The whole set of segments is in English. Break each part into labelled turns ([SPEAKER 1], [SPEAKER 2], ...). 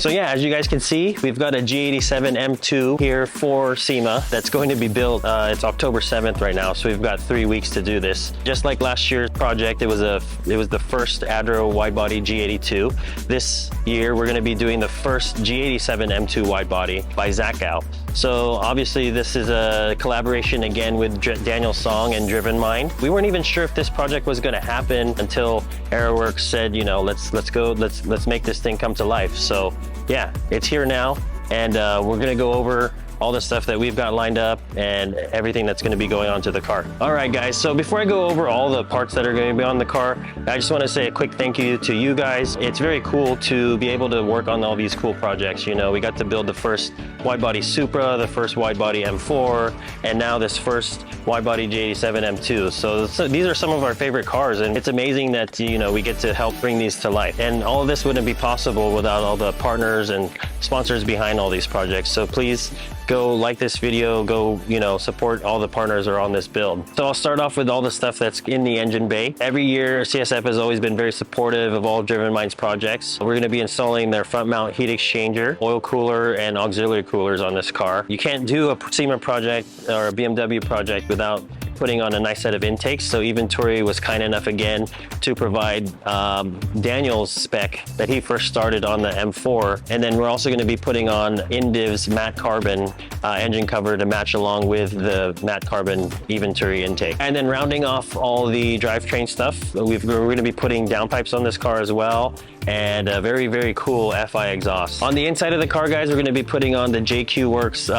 [SPEAKER 1] So yeah, as you guys can see, we've got a G87 M2 here for SEMA that's going to be built. It's October 7th right now, so we've got 3 weeks to do this. Just like last year's project, it was the first Adro widebody G82. This year, we're going to be doing the first G87 M2 widebody by Zacoe. So obviously this is a collaboration again with Daniel Song and DrvnMind. We weren't even sure if this project was going to happen until Aerowerkz said, you know, let's make this thing come to life. So yeah, it's here now, and we're going to go over all the stuff that we've got lined up and everything that's going to be going on to the car. All right, guys, so before I go over all the parts that are going to be on the car, I just want to say a quick thank you to you guys. It's very cool to be able to work on all these cool projects. You know, we got to build the first widebody Supra, the first widebody M4, and now this first widebody G87 M2. So these are some of our favorite cars, and it's amazing that, you know, we get to help bring these to life. And all of this wouldn't be possible without all the partners and sponsors behind all these projects. So please go like this video, go, you know, support all the partners that are on this build. So I'll start off with all the stuff that's in the engine bay. Every year, CSF has always been very supportive of all DrvnMind's projects. We're gonna be installing their front mount heat exchanger, oil cooler, and auxiliary coolers on this car. You can't do a SEMA project or a BMW project without putting on a nice set of intakes. So Eventuri was kind enough again to provide Daniel's spec that he first started on the M4. And then we're also going to be putting on Indiv's matte carbon engine cover to match along with the matte carbon Eventuri intake. And then rounding off all the drivetrain stuff, we're going to be putting downpipes on this car as well, and a very, very cool FI exhaust. On the inside of the car, guys, we're going to be putting on the Werks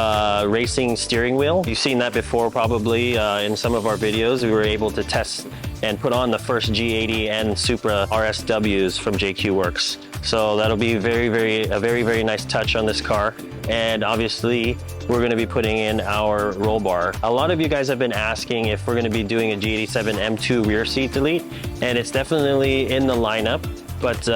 [SPEAKER 1] racing steering wheel. You've seen that before probably in some of our videos. We were able to test and put on the first G80 and Supra RSWs from Werks. So that'll be a very, very nice touch on this car. And obviously, we're going to be putting in our roll bar. A lot of you guys have been asking if we're going to be doing a G87 M2 rear seat delete, and it's definitely in the lineup. But,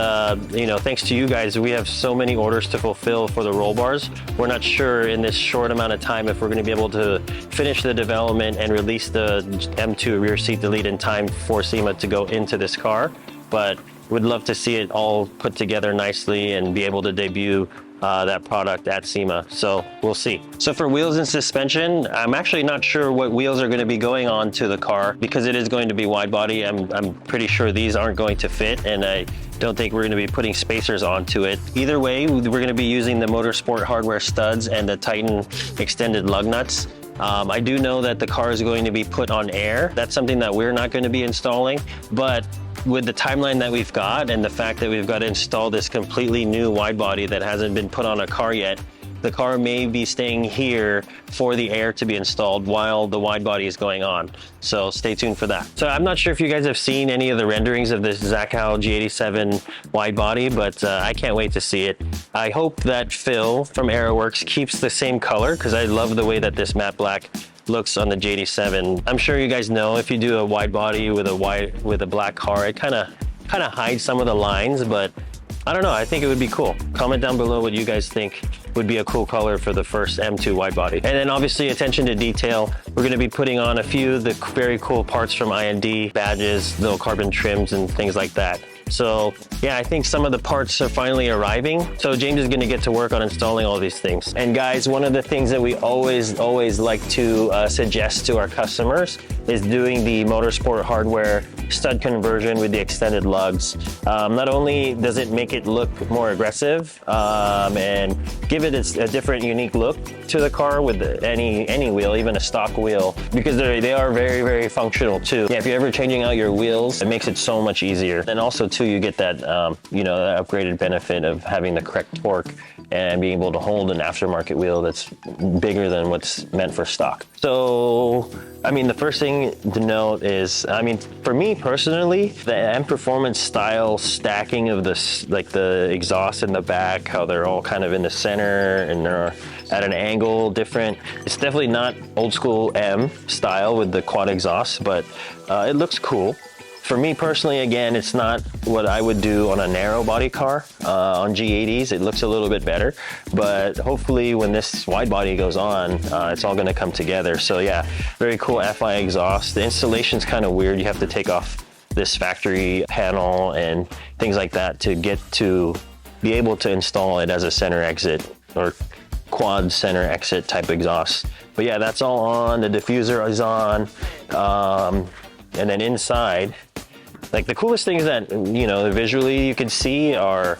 [SPEAKER 1] you know, thanks to you guys, we have so many orders to fulfill for the roll bars. We're not sure in this short amount of time if we're going to be able to finish the development and release the M2 rear seat delete in time for SEMA to go into this car. But we'd love to see it all put together nicely and be able to debut that product at SEMA. So we'll see. So for wheels and suspension, I'm actually not sure what wheels are going to be going on to the car because it is going to be wide body. I'm pretty sure these aren't going to fit, and I don't think we're going to be putting spacers onto it. Either way, we're going to be using the Motorsport Hardware studs and the Titan extended lug nuts. I do know that the car is going to be put on air. That's something that we're not going to be installing, but with the timeline that we've got and the fact that we've got to install this completely new wide body that hasn't been put on a car yet, the car may be staying here for the air to be installed while the wide body is going on. So stay tuned for that. So I'm not sure if you guys have seen any of the renderings of this Zacoe G87 wide body, but I can't wait to see it. I hope that Phil from Aerowerkz keeps the same color because I love the way that this matte black looks on the G87. I'm sure you guys know if you do a wide body with a black car, it kind of hides some of the lines, but I don't know, I think it would be cool. Comment down below what you guys think would be a cool color for the first M2 widebody. And then obviously attention to detail. We're gonna be putting on a few of the very cool parts from IND, badges, little carbon trims and things like that. So yeah, I think some of the parts are finally arriving. So James is gonna get to work on installing all these things. And guys, one of the things that we always like to suggest to our customers is doing the Motorsport Hardware stud conversion with the extended lugs. Not only does it make it look more aggressive and give it a different, unique look to the car with any wheel, even a stock wheel, because they are very functional too. Yeah, if you're ever changing out your wheels, it makes it so much easier. And also too, you get that you know, that upgraded benefit of having the correct torque and being able to hold an aftermarket wheel that's bigger than what's meant for stock. So, I mean, the first thing to note is, I mean, for me personally, the M Performance style stacking of this, like the exhaust in the back, how they're all kind of in the center and they're at an angle different. It's definitely not old school M style with the quad exhaust, but it looks cool. For me personally, again, it's not what I would do on a narrow body car. On G80s, it looks a little bit better, but hopefully when this wide body goes on, it's all gonna come together. So yeah, very cool FI exhaust. The installation's kind of weird. You have to take off this factory panel and things like that to get to be able to install it as a center exit or quad center exit type exhaust. But yeah, that's all on. The diffuser is on. And then inside, like the coolest things that, you know, visually you can see are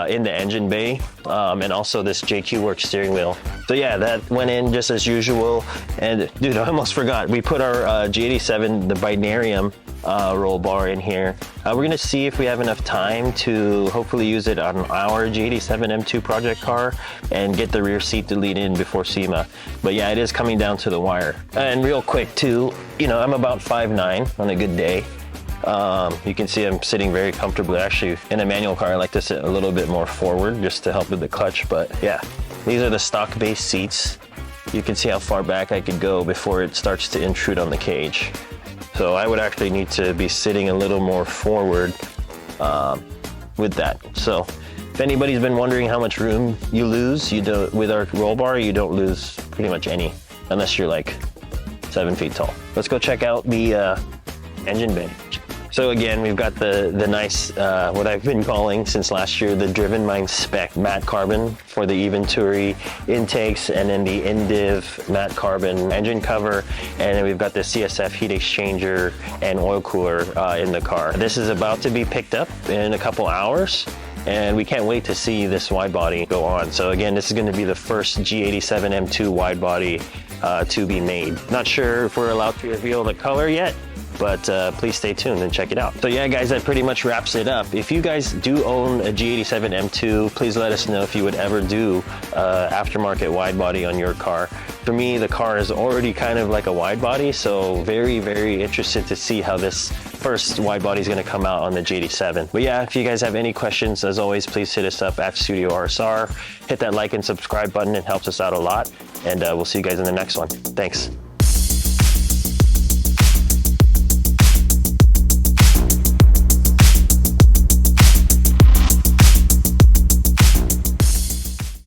[SPEAKER 1] in the engine bay, and also this Werks steering wheel. So yeah, that went in just as usual. And dude, I almost forgot, we put our G87, the Binarium roll bar in here. We're gonna see if we have enough time to hopefully use it on our G87 M2 Project car and get the rear seat to lead in before SEMA. But yeah, it is coming down to the wire. And real quick too, you know, I'm about 5'9" on a good day. You can see I'm sitting very comfortably. Actually, in a manual car, I like to sit a little bit more forward just to help with the clutch. But yeah, these are the stock base seats. You can see how far back I could go before it starts to intrude on the cage. So I would actually need to be sitting a little more forward with that. So if anybody's been wondering how much room you lose, you don't, with our roll bar, you don't lose pretty much any, unless you're like 7 feet tall. Let's go check out the engine bay. So again, we've got the nice, what I've been calling since last year, the DrvnMind spec matte carbon for the Eventuri Intakes, and then the Indiv matte carbon engine cover. And then we've got the CSF heat exchanger and oil cooler in the car. This is about to be picked up in a couple hours, and we can't wait to see this wide body go on. So again, this is going to be the first G87 M2 wide body to be made. Not sure if we're allowed to reveal the color yet, but please stay tuned and check it out. So yeah, guys, that pretty much wraps it up. If you guys do own a G87 M2, please let us know if you would ever do aftermarket wide body on your car. For me, the car is already kind of like a wide body, so very, very interested to see how this first wide body is going to come out on the G87. But yeah, if you guys have any questions, as always, please hit us up at StudioRSR. Hit that like and subscribe button. It helps us out a lot. And we'll see you guys in the next one. Thanks.